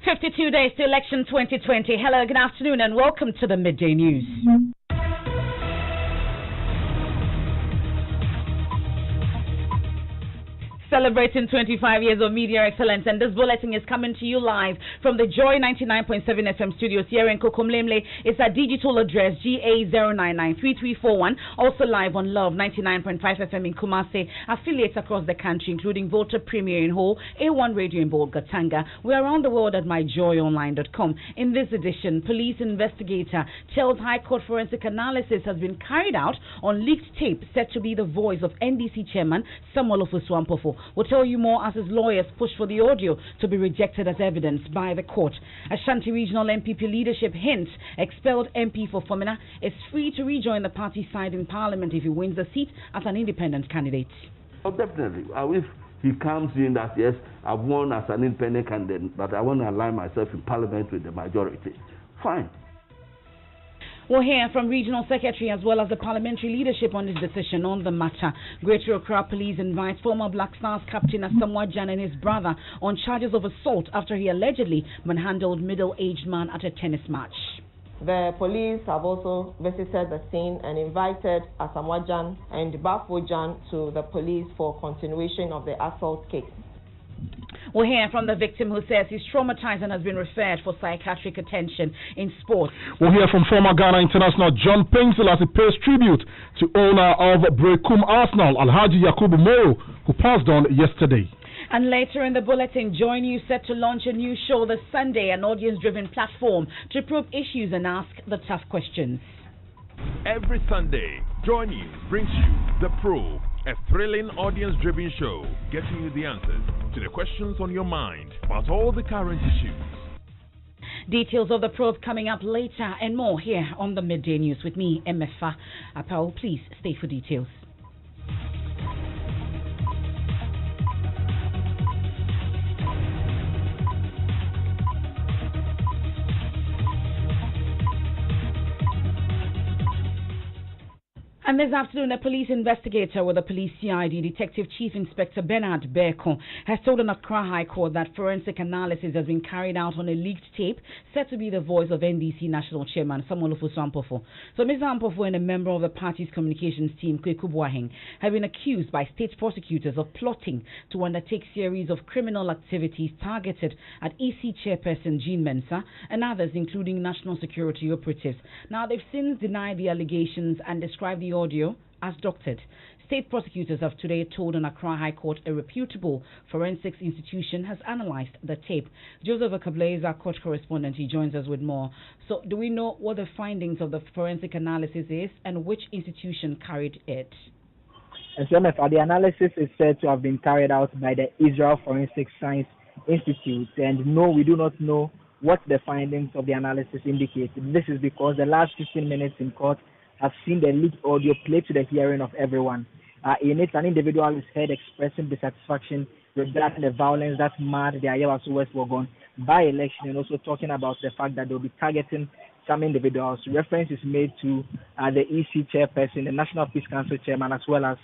52 days to election 2020. Hello, good afternoon, and welcome to the Midday News. Celebrating 25 years of media excellence, and this bulletin is coming to you live from the Joy 99.7 FM studios here in Kokomlemle. It's our digital address GA0993341. Also live on Love 99.5 FM in Kumasi, affiliates across the country, including Volta Premier in Ho, A1 Radio in Bolgatanga. We are around the world at myjoyonline.com. In this edition, police investigator tells High Court forensic analysis has been carried out on leaked tape said to be the voice of NDC chairman Samuel Ofosu-Ampofo. We'll tell you more as his lawyers push for the audio to be rejected as evidence by the court. Ashanti Regional MPP leadership hints expelled MP for Fomena is free to rejoin the party side in Parliament if he wins the seat as an independent candidate. Oh, definitely. If he comes in that, yes, I've won as an independent candidate, but I want to align myself in Parliament with the majority, fine. We'll hear from Regional Secretary as well as the parliamentary leadership on this decision on the matter. Greater Accra Police invites former Black Stars captain Asamoah Gyan and his brother on charges of assault after he allegedly manhandled middle-aged man at a tennis match. The police have also visited the scene and invited Asamoah Gyan and Bafo Gyan to the police for continuation of the assault case. We'll hear from the victim who says he's traumatized and has been referred for psychiatric attention in sports. We'll hear from former Ghana international John Pencil as he pays tribute to owner of Brekum Arsenal, Alhaji Yakubu Moro, who passed on yesterday. And later in the bulletin, Join You set to launch a new show this Sunday, an audience-driven platform to probe issues and ask the tough questions. Every Sunday, Join You brings you The Probe, a thrilling audience-driven show getting you the answers to the questions on your mind about all the current issues. Details of the probe coming up later and more here on the Midday News with me, Emefa Apawu. Please stay for details. And this afternoon, a police investigator with the police CID, Detective Chief Inspector Bernard Berko, has told an Accra High Court that forensic analysis has been carried out on a leaked tape said to be the voice of NDC National Chairman Samuel Ofosu-Ampofo. So Mr. Ampofo and a member of the party's communications team, Kweku Boaheng, have been accused by state prosecutors of plotting to undertake series of criminal activities targeted at EC Chairperson Jean Mensah and others, including national security operatives. Now, they've since denied the allegations and described the audio as doctored. State prosecutors have today told an Accra High Court a reputable forensics institution has analyzed the tape. Joseph Akablay is our court correspondent. He joins us with more. So, do we know what the findings of the forensic analysis is and which institution carried it? The analysis is said to have been carried out by the Israel Forensic Science Institute, and no, we do not know what the findings of the analysis indicate. This is because the last 15 minutes in court have seen the leaked audio played to the hearing of everyone. In it, an individual is heard expressing dissatisfaction regarding the violence that marred the Ayawaso West Wagon by-election, and also talking about the fact that they'll be targeting some individuals. Reference is made to the EC chairperson, the National Peace Council chairman, as well as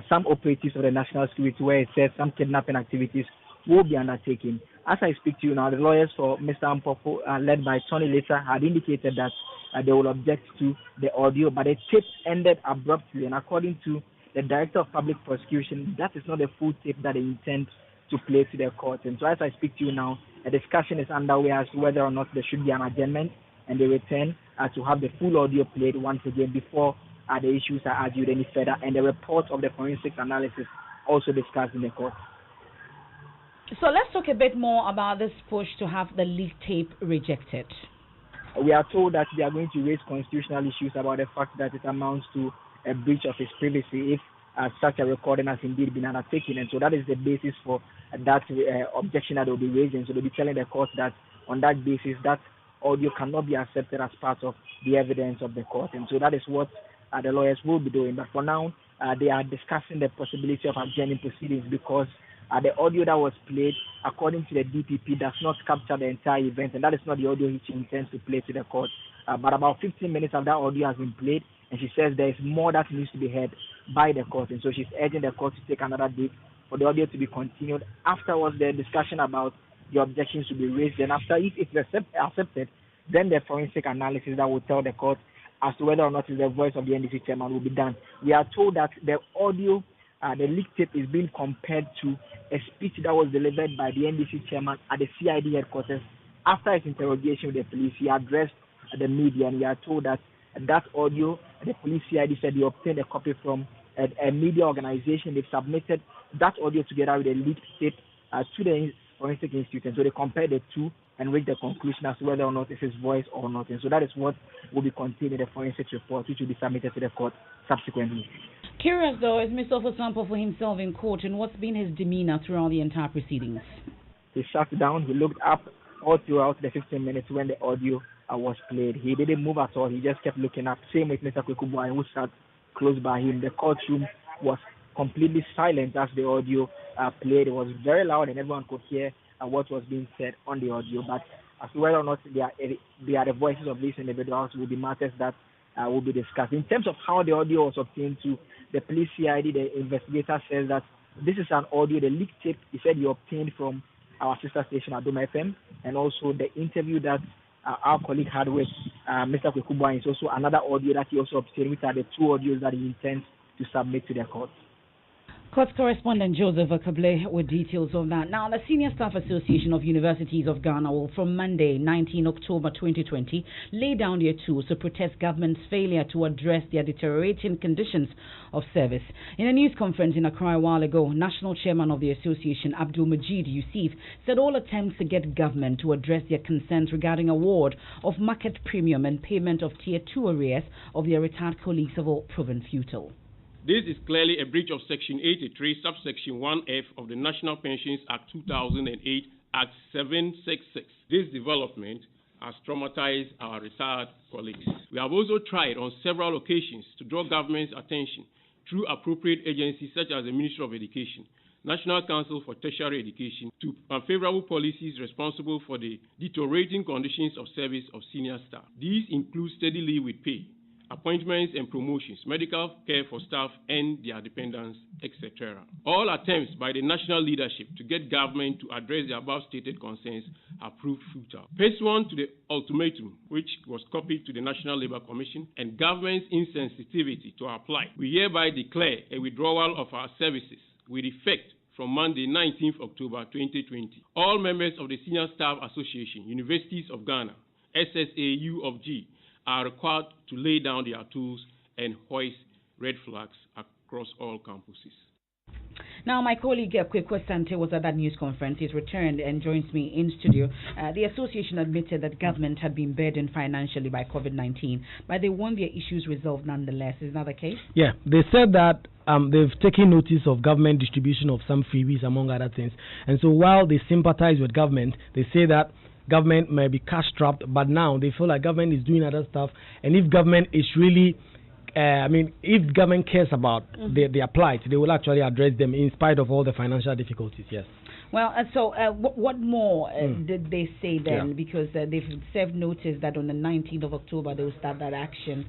some operatives of the national security, where it says some kidnapping activities will be undertaken. As I speak to you now, the lawyers for Mr. Ampofo, led by Tony Leta, had indicated that they will object to the audio, but the tape ended abruptly, and according to the Director of Public Prosecution, that is not the full tape that they intend to play to their court. And so as I speak to you now, a discussion is underway as to whether or not there should be an adjournment and they return to have the full audio played once again before the issues are argued any further, and the report of the forensic analysis also discussed in the court. So let's talk a bit more about this push to have the leaked tape rejected. We are told that they are going to raise constitutional issues about the fact that it amounts to a breach of his privacy if such a recording has indeed been undertaken. And so that is the basis for that objection that they will be raising. So they'll be telling the court that on that basis, that audio cannot be accepted as part of the evidence of the court. And so that is what the lawyers will be doing. But for now, they are discussing the possibility of adjourning proceedings because the audio that was played, according to the DPP, does not capture the entire event, and that is not the audio which she intends to play to the court. But about 15 minutes of that audio has been played, and she says there is more that needs to be heard by the court, and so she's urging the court to take another date for the audio to be continued. Afterwards, the discussion about the objections will be raised. Then after, if it's accepted, then the forensic analysis that will tell the court as to whether or not it's the voice of the NDC chairman will be done. We are told that the audio, the leaked tape is being compared to a speech that was delivered by the NDC chairman at the CID headquarters after his interrogation with the police. He addressed the media, and we are told that that audio, the police CID said they obtained a copy from a media organization. They've submitted that audio together with a leaked tape to the Forensic Institute, and so they compared the two and reached the conclusion as to whether or not it's his voice or not. And so that is what will be contained in the forensic report, which will be submitted to the court subsequently. Curious, though, is Mr. Ofosampo for himself in court, and what's been his demeanor throughout the entire proceedings? He sat down, he looked up all throughout the 15 minutes when the audio was played. He didn't move at all, he just kept looking up. Same with Mr. Kwekubuai, who sat close by him. The courtroom was completely silent as the audio played. It was very loud and everyone could hear what was being said on the audio. But as to whether or not they are the voices of these individuals will be matters that will be discussed. In terms of how the audio was obtained to the police CID, the investigator says that this is an audio, the leaked tape, he said he obtained from our sister station at Doma FM, and also the interview that our colleague had with Mr. Kwekubuai is also another audio that he also obtained, which are the two audios that he intends to submit to the court. Court correspondent Joseph Akable with details of that. Now, the Senior Staff Association of Universities of Ghana will, from Monday, 19 October 2020, lay down their tools to protest government's failure to address their deteriorating conditions of service. In a news conference in Accra a while ago, National Chairman of the association, Abdul Majid Yusuf, said all attempts to get government to address their concerns regarding award of market premium and payment of Tier 2 arrears of their retired colleagues have all proven futile. This is clearly a breach of Section 83, subsection 1F of the National Pensions Act 2008, Act 766. This development has traumatized our retired colleagues. We have also tried on several occasions to draw government's attention through appropriate agencies such as the Ministry of Education, National Council for Tertiary Education, to unfavorable policies responsible for the deteriorating conditions of service of senior staff. These include steady leave with pay, appointments and promotions, medical care for staff and their dependents, etc. All attempts by the national leadership to get government to address the above stated concerns have proved futile. Pursuant to the ultimatum, which was copied to the National Labour Commission, and government's insensitivity to our plight, we hereby declare a withdrawal of our services with effect from Monday, 19th October 2020. All members of the Senior Staff Association, Universities of Ghana, SSAU of G, are required to lay down their tools and hoist red flags across all campuses. Now, my colleague Kwekwe Sante was at that news conference. He's returned and joins me in studio. The association admitted that government had been burdened financially by COVID-19, but they want their issues resolved nonetheless. Is that the case? Yeah, they said that they've taken notice of government distribution of some freebies, among other things. And so while they sympathize with government, they say that government may be cash-strapped, but now they feel like government is doing other stuff. And if government is really, if government cares about their plight, they will actually address them in spite of all the financial difficulties, yes. Well, what more did they say then? Yeah. Because they've served notice that on the 19th of October they will start that action.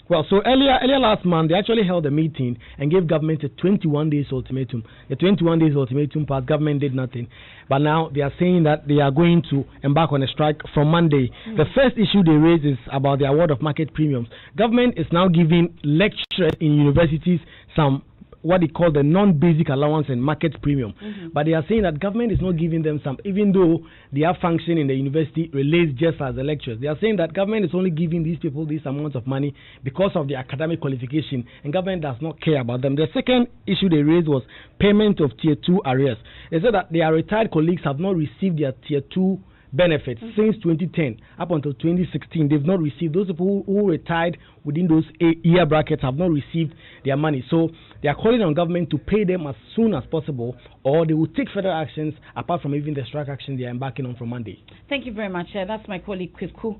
Well, so earlier last month, they actually held a meeting and gave government a 21 days ultimatum. The 21 days ultimatum passed, government did nothing. But now they are saying that they are going to embark on a strike from Monday. The first issue they raised is about the award of market premiums. Government is now giving lecturers in universities some what they call the non-basic allowance and market premium. But they are saying that government is not giving them some, even though their function in the university relates just as the lecturers. They are saying that government is only giving these people these amounts of money because of their academic qualification, and government does not care about them. The second issue they raised was payment of Tier 2 arrears. They said that their retired colleagues have not received their Tier 2 benefits since 2010 up until 2016. They've not received. Those people who retired within those year brackets have not received their money. So they are calling on government to pay them as soon as possible, or they will take further actions apart from even the strike action they are embarking on from Monday. Thank you very much. That's my colleague Kwekwe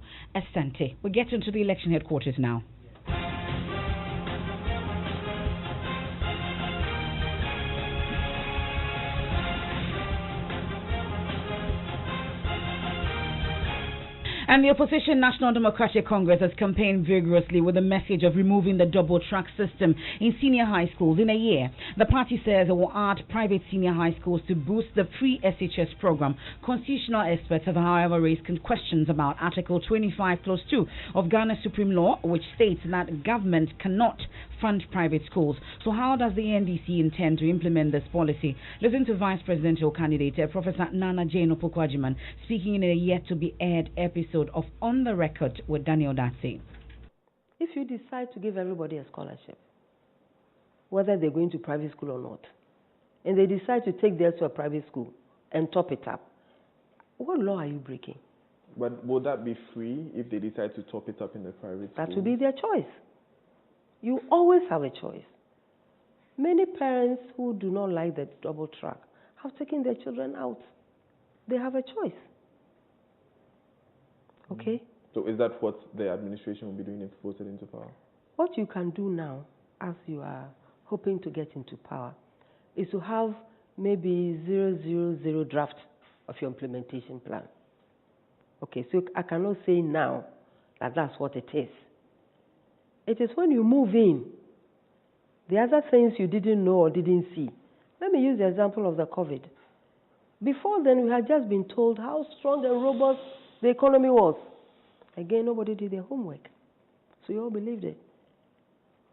Sante. We get into the election headquarters now. And the opposition National Democratic Congress has campaigned vigorously with a message of removing the double track system in senior high schools in a year. The party says it will add private senior high schools to boost the free SHS program. Constitutional experts have, however, raised questions about Article 25(2) of Ghana's Supreme Law, which states that government cannot fund private schools. So how does the NDC intend to implement this policy? Listen to Vice Presidential candidate Professor Nana Jane Opoku-Agyeman speaking in a yet-to-be-aired episode of On the Record with Daniel Datse. If you decide to give everybody a scholarship, whether they're going to private school or not, and they decide to take theirs to a private school and top it up, what law are you breaking? But would that be free if they decide to top it up in the private school? That would be their choice. You always have a choice. Many parents who do not like the double track have taken their children out. They have a choice. Okay? So is that what the administration will be doing if voted into power? What you can do now, as you are hoping to get into power, is to have maybe 000 draft of your implementation plan. Okay, so I cannot say now that that's what it is. It is when you move in, the other things you didn't know or didn't see. Let me use the example of the COVID. Before then, we had just been told how strong and robust the economy was. Again, nobody did their homework. So you all believed it.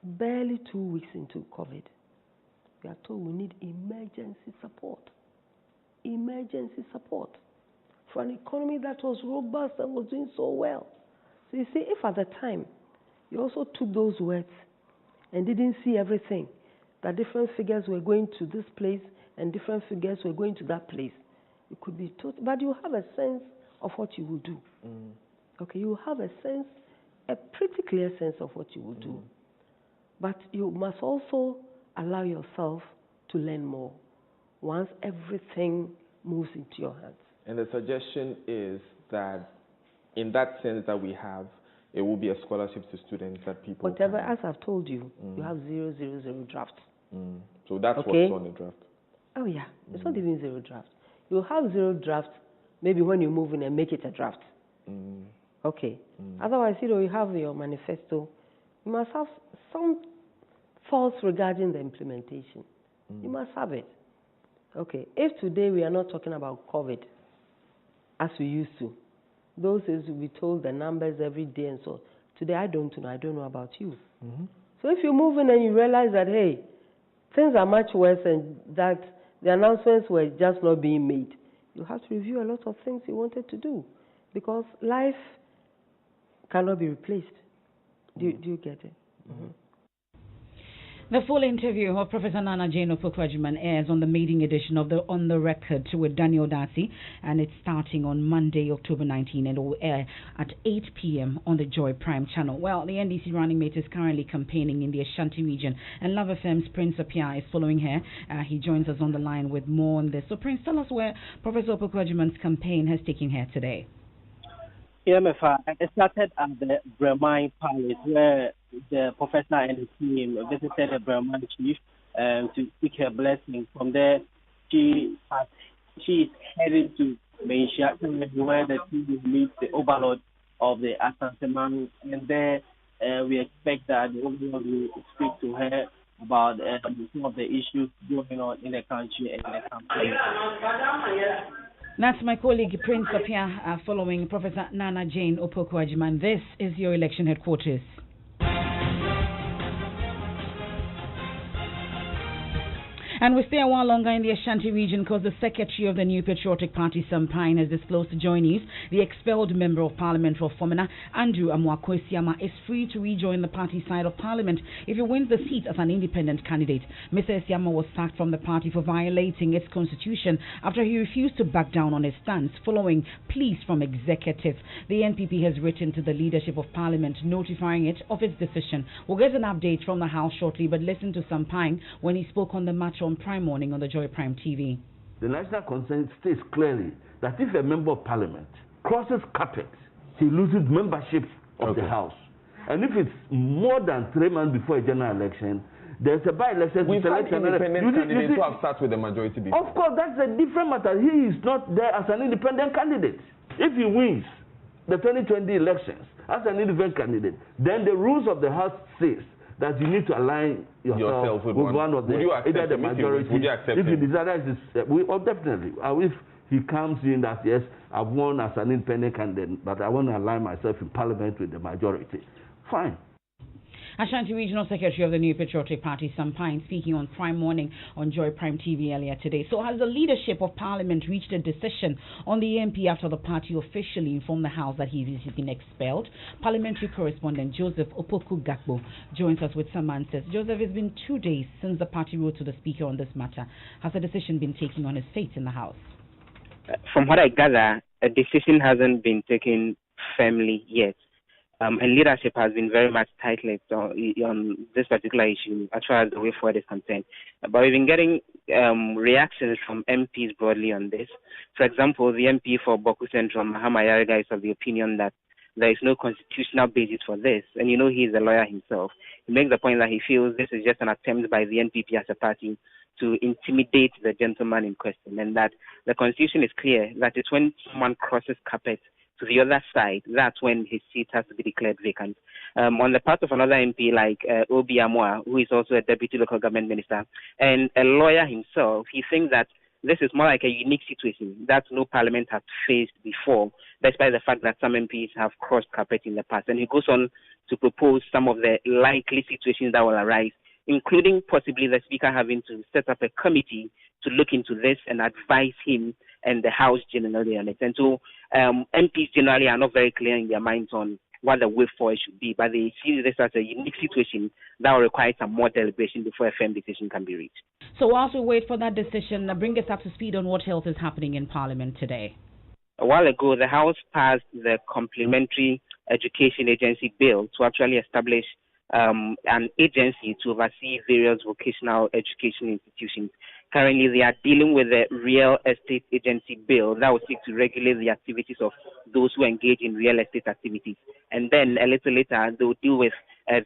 Barely 2 weeks into COVID, we are told we need emergency support. Emergency support for an economy that was robust and was doing so well. So you see, if at the time you also took those words and didn't see everything, that different figures were going to this place and different figures were going to that place, it could be total. But you have a sense of what you will do. Okay, you have a sense, a pretty clear sense of what you will do. But you must also allow yourself to learn more once everything moves into your hands. And the suggestion is that in that sense that we have, it will be a scholarship to students that people whatever, as I've told you, you have 000 draft. So that's what's on the draft. Oh yeah, it's not even 0 draft. You'll have 0 draft maybe when you move in and make it a draft. Okay. Otherwise, you have your manifesto. You must have some thoughts regarding the implementation. You must have it. Okay. If today we are not talking about COVID as we used to, those days we'll be told the numbers every day and so. Today I don't know. I don't know about you. So if you move in and you realize that, hey, things are much worse and that the announcements were just not being made, you have to review a lot of things you wanted to do because life cannot be replaced. Do you get it? The full interview of Professor Nana Jane Opoku-Agyeman airs on the maiden edition of the On the Record with Daniel Datse, and it's starting on Monday, October 19, and it will air at 8 p.m. on the Joy Prime channel. Well, the NDC running mate is currently campaigning in the Ashanti region, and Love FM's Prince Apia is following her. He joins us on the line with more on this. So, Prince, tell us where Professor Opoku-Agyeman's campaign has taken her today. Emefa, it started at the Bremai Palace, where the professor and the team visited the Bremai chief to seek her blessing. From there, she is headed to Meisha, where the team will meet the overlord of the Asanteman, and there we expect that the overlord will speak to her about some of the issues going on in the country and the campaign. That's my colleague Prince Apia following Professor Nana Jane Opoku-Agyeman. This is your election headquarters. And we stay a while longer in the Ashanti region because the secretary of the New Patriotic Party, Sampine, has disclosed to Joy News the expelled member of Parliament for Fomena, Andrew Amoako-Esiama, is free to rejoin the party side of Parliament if he wins the seat as an independent candidate. Mr. Esiama was sacked from the party for violating its constitution after he refused to back down on his stance following pleas from executive. The NPP has written to the leadership of Parliament notifying it of its decision. We'll get an update from the House shortly, but listen to Sampine when he spoke on the matter on Prime Morning on the Joy Prime TV. The national consent states clearly that if a member of Parliament crosses carpet, he loses membership of the House. And if it's more than 3 months before a general election, there's a by-election to select an independent candidate who have sat with the majority before. Of course, that's a different matter. He is not there as an independent candidate. If he wins, the 2020 elections as an independent candidate, then the rules of the House says that you need to align yourself with one of the, either the majority. Would you accept if you desire, definitely. If he comes in that, yes, I've won as an independent candidate, but I want to align myself in Parliament with the majority, fine. Ashanti Regional Secretary of the New Patriotic Party, Sam Pine, speaking on Prime Morning on Joy Prime TV earlier today. So has the leadership of Parliament reached a decision on the MP after the party officially informed the House that he has been expelled? Parliamentary correspondent Joseph Opoku Gakpo joins us with some answers. Joseph, it's been 2 days since the party wrote to the Speaker on this matter. Has a decision been taken on his fate in the House? From what I gather, a decision hasn't been taken firmly yet. And leadership has been very much tight-lipped on this particular issue as far as the way forward is concerned. But we've been getting reactions from MPs broadly on this. For example, the MP for Boku Central, Mahama Yariga, is of the opinion that there is no constitutional basis for this. And he is a lawyer himself. He makes the point that he feels this is just an attempt by the NPP as a party to intimidate the gentleman in question, and that the Constitution is clear that it's when someone crosses carpet to the other side, that's when his seat has to be declared vacant. On the part of another MP like Obi Amwa, who is also a deputy local government minister and a lawyer himself, he thinks that this is more like a unique situation that no parliament has faced before, despite the fact that some MPs have crossed carpet in the past. And he goes on to propose some of the likely situations that will arise, including possibly the Speaker having to set up a committee to look into this and advise him and the House generally on it. And so MPs generally are not very clear in their minds on what the way forward should be, but they see this as a unique situation that will require some more deliberation before a firm decision can be reached. So whilst we wait for that decision, bring us up to speed on what else is happening in Parliament today. A while ago, the House passed the Complementary Education Agency Bill to actually establish an agency to oversee various vocational education institutions. Currently, they are dealing with the Real Estate Agency Bill that will seek to regulate the activities of those who engage in real estate activities. And then a little later, they will deal with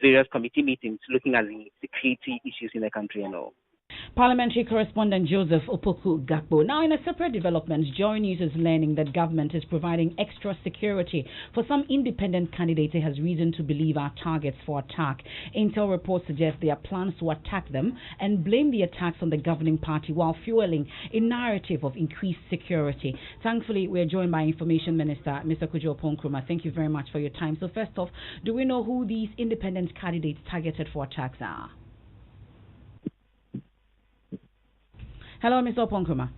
various committee meetings looking at the security issues in the country and all. Parliamentary correspondent Joseph Opoku Gakpo. Now, in a separate development, Joy News is learning that government is providing extra security for some independent candidates it has reason to believe are targets for attack. Intel reports suggest there are plans to attack them and blame the attacks on the governing party while fueling a narrative of increased security. Thankfully, we are joined by Information Minister Mr. Kojo Oponkroma. Thank you very much for your time. So first off, do we know who these independent candidates targeted for attacks are? Hello, Mr. Oponkroma.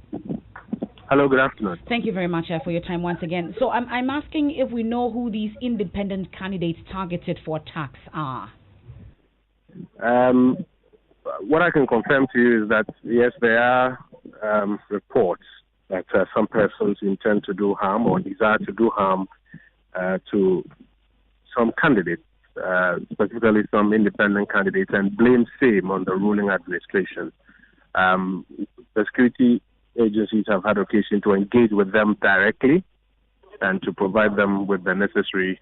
Hello, good afternoon. Thank you very much for your time once again. So I'm asking if we know who these independent candidates targeted for attacks are. What I can confirm to you is that, yes, there are reports that some persons intend to do harm or desire to do harm to some candidates, specifically some independent candidates, and blame same on the ruling administration. The security agencies have had occasion to engage with them directly and to provide them with the necessary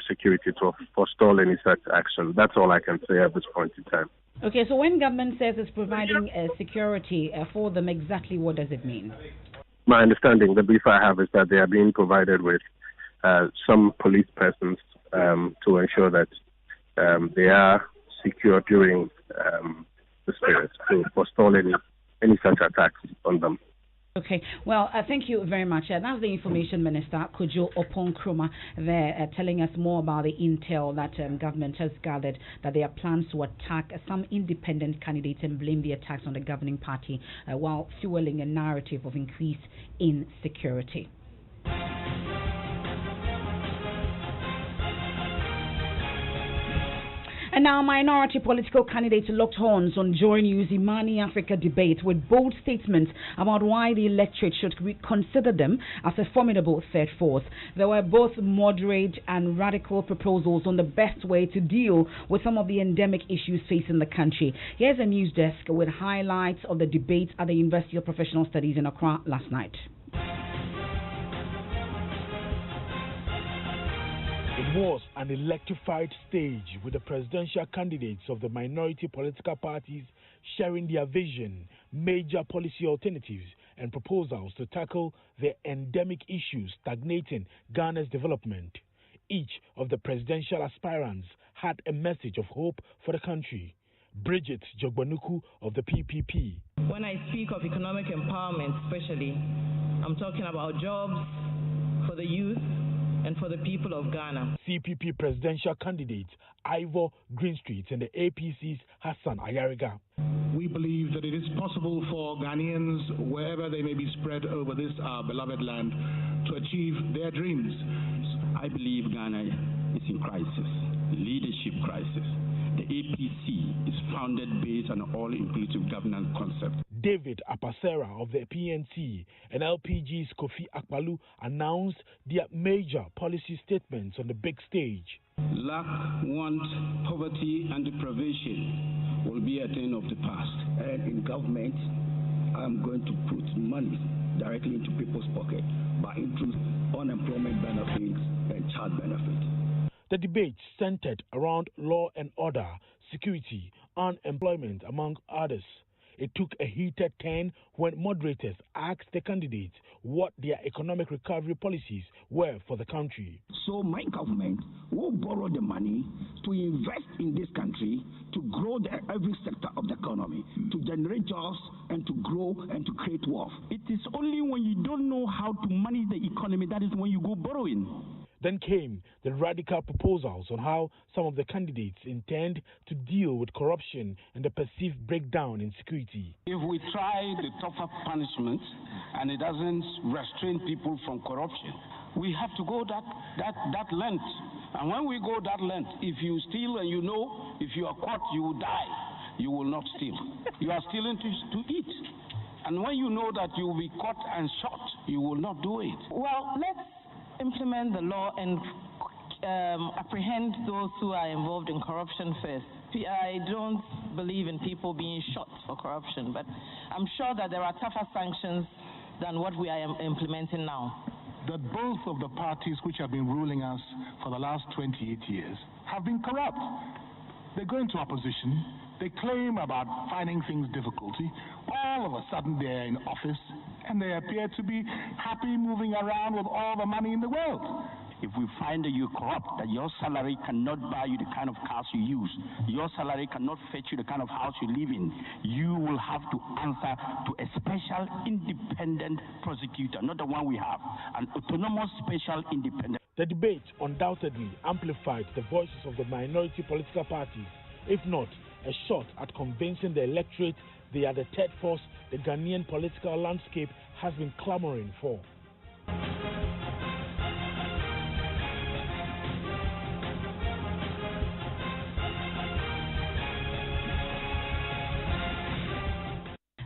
security to forestall any such action. That's all I can say at this point in time. Okay, so when government says it's providing security for them, exactly what does it mean? My understanding, the brief I have, is that they are being provided with some police persons to ensure that they are secure during the spirit, to forestall any such attacks on them. Okay, well, thank you very much. That's the Information Minister, Kojo Oponkroma, there telling us more about the intel that government has gathered, that there are plans to attack some independent candidates and blame the attacks on the governing party while fueling a narrative of increase in security. And now, minority political candidates locked horns on Joy News Imani Africa debate with bold statements about why the electorate should consider them as a formidable third force. There were both moderate and radical proposals on the best way to deal with some of the endemic issues facing the country. Here's a news desk with highlights of the debate at the University of Professional Studies in Accra last night. It was an electrified stage with the presidential candidates of the minority political parties sharing their vision, major policy alternatives, and proposals to tackle the endemic issues stagnating Ghana's development. Each of the presidential aspirants had a message of hope for the country. Bridget Jogbanuku of the PPP. When I speak of economic empowerment especially, I'm talking about jobs for the youth and for the people of Ghana. CPP presidential candidates Ivor Greenstreet and the APC's Hassan Ayariga. We believe that it is possible for Ghanaians, wherever they may be spread over this our beloved land, to achieve their dreams. I believe Ghana is in crisis, leadership crisis. The APC is founded based on an all-inclusive governance concept. David Apasera of the PNC and LPG's Kofi Akpalu announced their major policy statements on the big stage. Lack, want, poverty, and deprivation will be a thing of the past. And in government, I'm going to put money directly into people's pocket by introducing unemployment benefits and child benefits. The debate centered around law and order, security, unemployment, among others. It took a heated turn when moderators asked the candidates what their economic recovery policies were for the country. So my government will borrow the money to invest in this country, to grow every sector of the economy, to generate jobs and to grow and to create wealth. It is only when you don't know how to manage the economy that is when you go borrowing. Then came the radical proposals on how some of the candidates intend to deal with corruption and the perceived breakdown in security. If we try the tougher punishment and it doesn't restrain people from corruption, we have to go that length. And when we go that length, if you steal and you know if you are caught, you will die. You will not steal. You are stealing to eat. And when you know that you will be caught and shot, you will not do it. Well, let's implement the law and apprehend those who are involved in corruption first. I don't believe in people being shot for corruption, but I'm sure that there are tougher sanctions than what we are implementing now. That both of the parties which have been ruling us for the last 28 years have been corrupt. They go into opposition, they claim about finding things difficulty, all of a sudden they're in office and they appear to be happy moving around with all the money in the world. If we find that you're corrupt, that your salary cannot buy you the kind of cars you use, your salary cannot fetch you the kind of house you live in, you will have to answer to a special independent prosecutor, not the one we have, an autonomous special independent. The debate undoubtedly amplified the voices of the minority political parties, if not a shot at convincing the electorate they are the third force the Ghanaian political landscape has been clamoring for.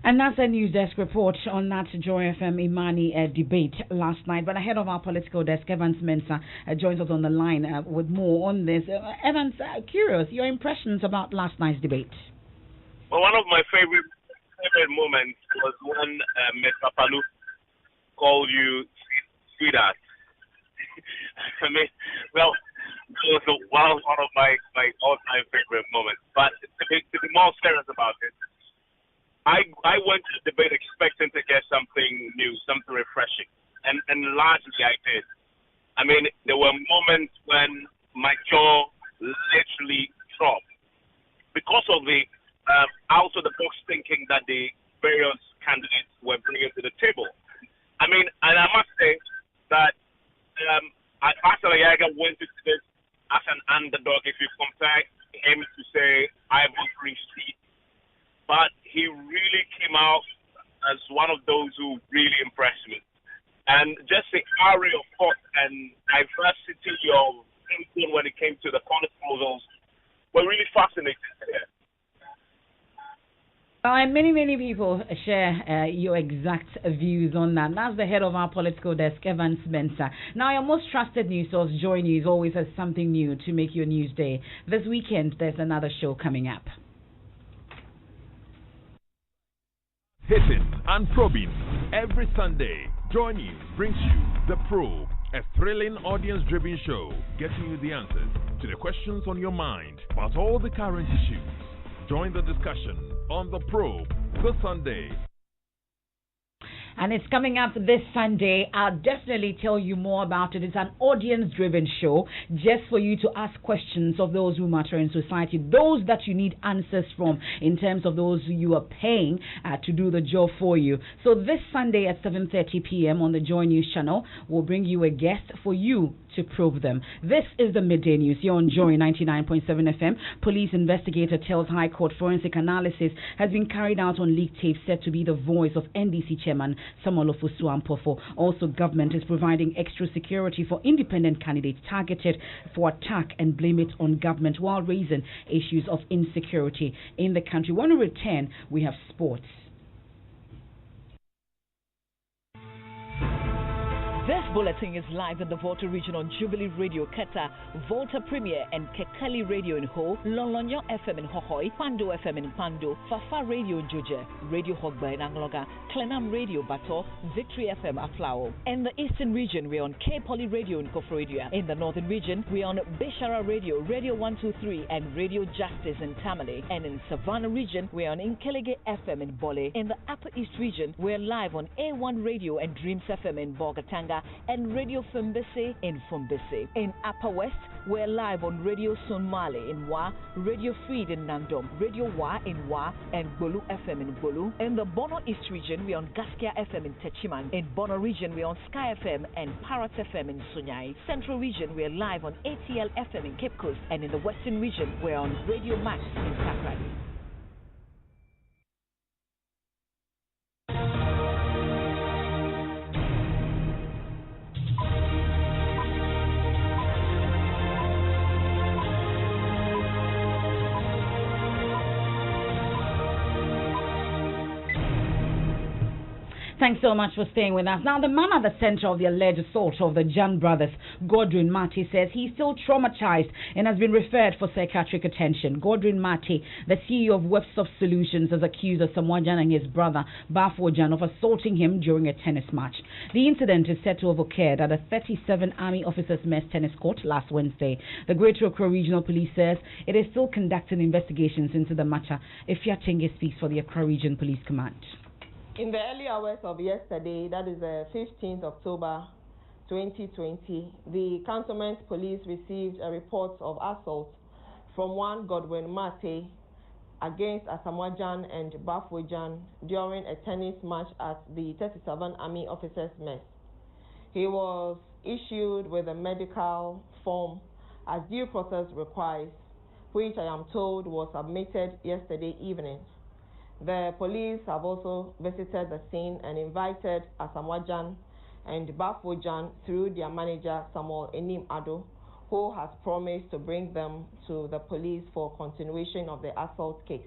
And that's a news desk report on that Joy FM Imani debate last night. But ahead of our political desk, Evans Mensah joins us on the line with more on this. Evans, curious, your impressions about last night's debate? Well, one of my favorite moments was when Emefa Apawu called you sweetheart. I mean, well, it was one of my all-time favorite moments. But to be more serious about it, I went to the debate expecting to get something new, something refreshing, and largely I did. I mean, there were moments when my jaw literally dropped because of the out of the box thinking that the various candidates were bringing to the table. I mean, and I must say that Hassan Ayariga went to this as an underdog. If you compare him to say Ivor Greenstreet, but he really came out as one of those who really impressed me. And just the array of thought and diversity of thinking when it came to the proposals were really fascinating here. And many people share your exact views on that. That's the head of our political desk, Evans Mensah. Now, your most trusted news source, Joy News, always has something new to make your news day. This weekend, there's another show coming up. Hitting and probing every Sunday. Joy News brings you The Probe, a thrilling audience-driven show, getting you the answers to the questions on your mind about all the current issues. Join the discussion on The Probe this Sunday. And it's coming up this Sunday. I'll definitely tell you more about it. It's an audience-driven show just for you to ask questions of those who matter in society, those that you need answers from in terms of those you are paying to do the job for you. So this Sunday at 7:30 p.m. on the Joy News channel, we'll bring you a guest for you to probe them. This is the Midday News here on Joy 99.7 FM. Police investigator tells High Court forensic analysis has been carried out on leaked tape said to be the voice of NDC chairman Samuel Ofosu-Ampofo. Also, government is providing extra security for independent candidates targeted for attack and blame it on government while raising issues of insecurity in the country. When we return, we have sports. This bulletin is live in the Volta region on Jubilee Radio Keta, Volta Premier and Kekali Radio in Ho, Lolonyo FM in Hohoi, Pando FM in Pando, Fafa Radio in Joje, Radio Hogba in Angloga, Klenam Radio Bato, Victory FM Aflao. In the Eastern region, we're on K Poly Radio in Kofrodia. In the Northern region, we're on Bishara Radio, Radio 123 and Radio Justice in Tamale. And in Savannah region, we're on Inkelege FM in Bole. In the Upper East region, we're live on A1 Radio and Dreams FM in Bogatanga and Radio Fumbese in Fumbese. In Upper West, we're live on Radio Sonmale in Wa, Radio Freed in Nandom, Radio Wa in Wa, and Bolu FM in Bolu. In the Bono East region, we're on Gaskia FM in Techiman. In Bono region, we're on Sky FM and Parrot FM in Sunyai. Central region, we're live on ATL FM in Cape Coast. And in the Western region, we're on Radio Max in Takrady. Thanks so much for staying with us. Now, the man at the center of the alleged assault of the Jan brothers, Godwin Mati, says he's still traumatized and has been referred for psychiatric attention. Godwin Mati, the CEO of Websoft Solutions, has accused Asamoah Gyan and his brother, Bafo Gyan, of assaulting him during a tennis match. The incident is said to have occurred at a 37 Army Officers Mess tennis court last Wednesday. The Greater Accra Regional Police says it is still conducting investigations into the matter. Ifya Tenge speaks for the Accra Region Police Command. In the early hours of yesterday, that is the 15th October 2020, the Cantonment Police received a report of assault from one Godwin Mate against Asamoah Gyan and Bafo Gyan during a tennis match at the 37 Army Officers Mess. He was issued with a medical form as due process requires, which I am told was submitted yesterday evening. The police have also visited the scene and invited Asamoah Gyan and Bafo Gyan through their manager Samuel Enim Ado, who has promised to bring them to the police for continuation of the assault case.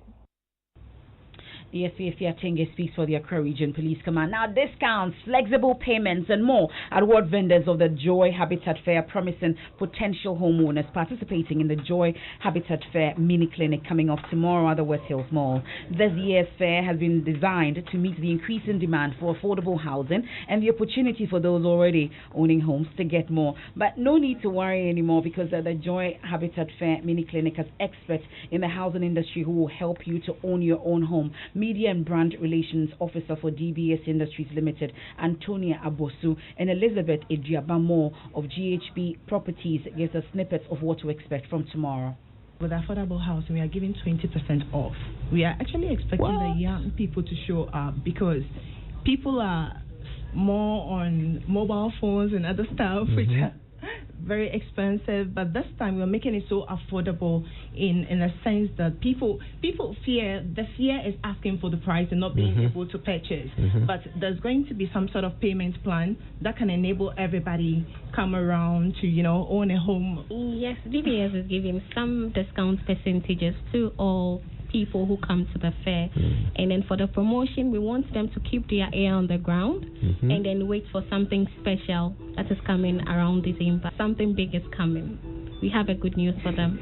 The SPF Tenge speaks for the Accra Region Police Command. Now, discounts, flexible payments, and more at ward vendors of the Joy Habitat Fair, promising potential homeowners participating in the Joy Habitat Fair mini clinic coming off tomorrow at the West Hills Mall. This year's fair has been designed to meet the increasing demand for affordable housing and the opportunity for those already owning homes to get more. But no need to worry anymore, because the Joy Habitat Fair mini clinic has experts in the housing industry who will help you to own your own home. Media and Brand Relations Officer for DBS Industries Limited, Antonia Abosu, and Elizabeth Ediabamo of GHB Properties gives us snippets of what to expect from tomorrow. With affordable housing, we are giving 20% off. We are actually expecting the young people to show up, because people are more on mobile phones and other stuff, which are very expensive, but this time we're making it so affordable in a sense that people fear is asking for the price and not being able to purchase. But there's going to be some sort of payment plan that can enable everybody come around to own a home. Yes, DBS is giving some discount percentages to all people who come to the fair, and then for the promotion we want them to keep their ear on the ground and then wait for something special that is coming around December. Something big is coming. We have a good news for them.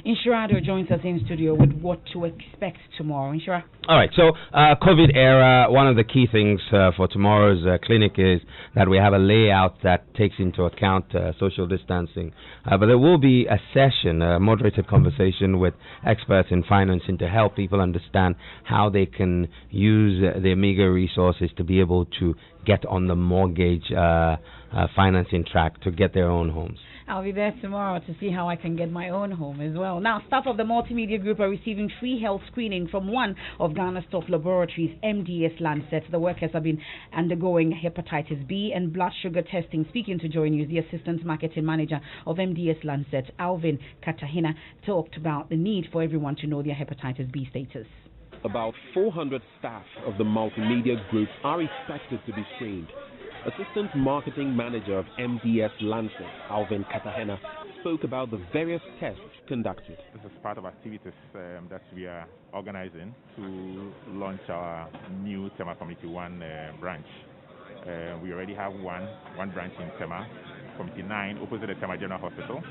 Inshirado joins us in studio with what to expect tomorrow. Inshira. All right, so COVID era, one of the key things for tomorrow's clinic is that we have a layout that takes into account social distancing. But there will be a session, a moderated conversation with experts in financing to help people understand how they can use their meager resources to be able to get on the mortgage financing track to get their own homes. I'll be there tomorrow to see how I can get my own home as well. Now, staff of the multimedia group are receiving free health screening from one of Ghana's top laboratories, MDS Lancet. The workers have been undergoing hepatitis B and blood sugar testing. Speaking to Joy News, the assistant marketing manager of MDS Lancet, Alvin Katahina, talked about the need for everyone to know their hepatitis B status. About 400 staff of the multimedia group are expected to be screened. Assistant Marketing Manager of MDS Lancet, Alvin Katahena, spoke about the various tests conducted. This is part of activities that we are organizing to launch our new Tema Community 1 branch. We already have one branch in Tema, Community 9, opposite the Tema General Hospital,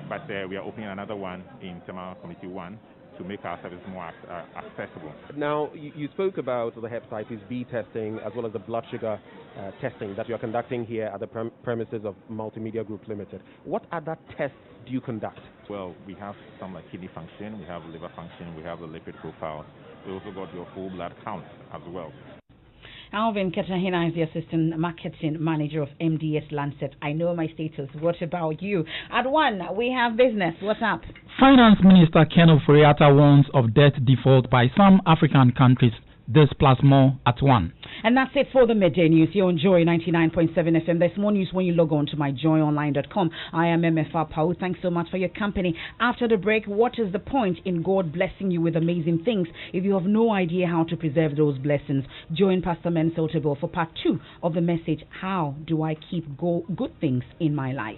but we are opening another one in Tema Community 1 to make our service more accessible. Now, you spoke about the hepatitis B testing as well as the blood sugar testing that you are conducting here at the premises of Multimedia Group Limited. What other tests do you conduct? Well, we have some like kidney function, we have liver function, we have the lipid profile. We also got your full blood count as well. Alvin Katahina is the assistant marketing manager of MDS Lancet. I know my status. What about you? At 1, we have business. What's up? Finance Minister Ken Ofori-Atta warns of debt default by some African countries. This plus more at 1. And that's it for the Midday News here on Joy 99.7 FM. There's more news when you log on to myjoyonline.com. I am Emefa Apawu. Thanks so much for your company. After the break, what is the point in God blessing you with amazing things if you have no idea how to preserve those blessings? Join Pastor Mensotable for part 2 of the message, How Do I Keep Good Things in My Life?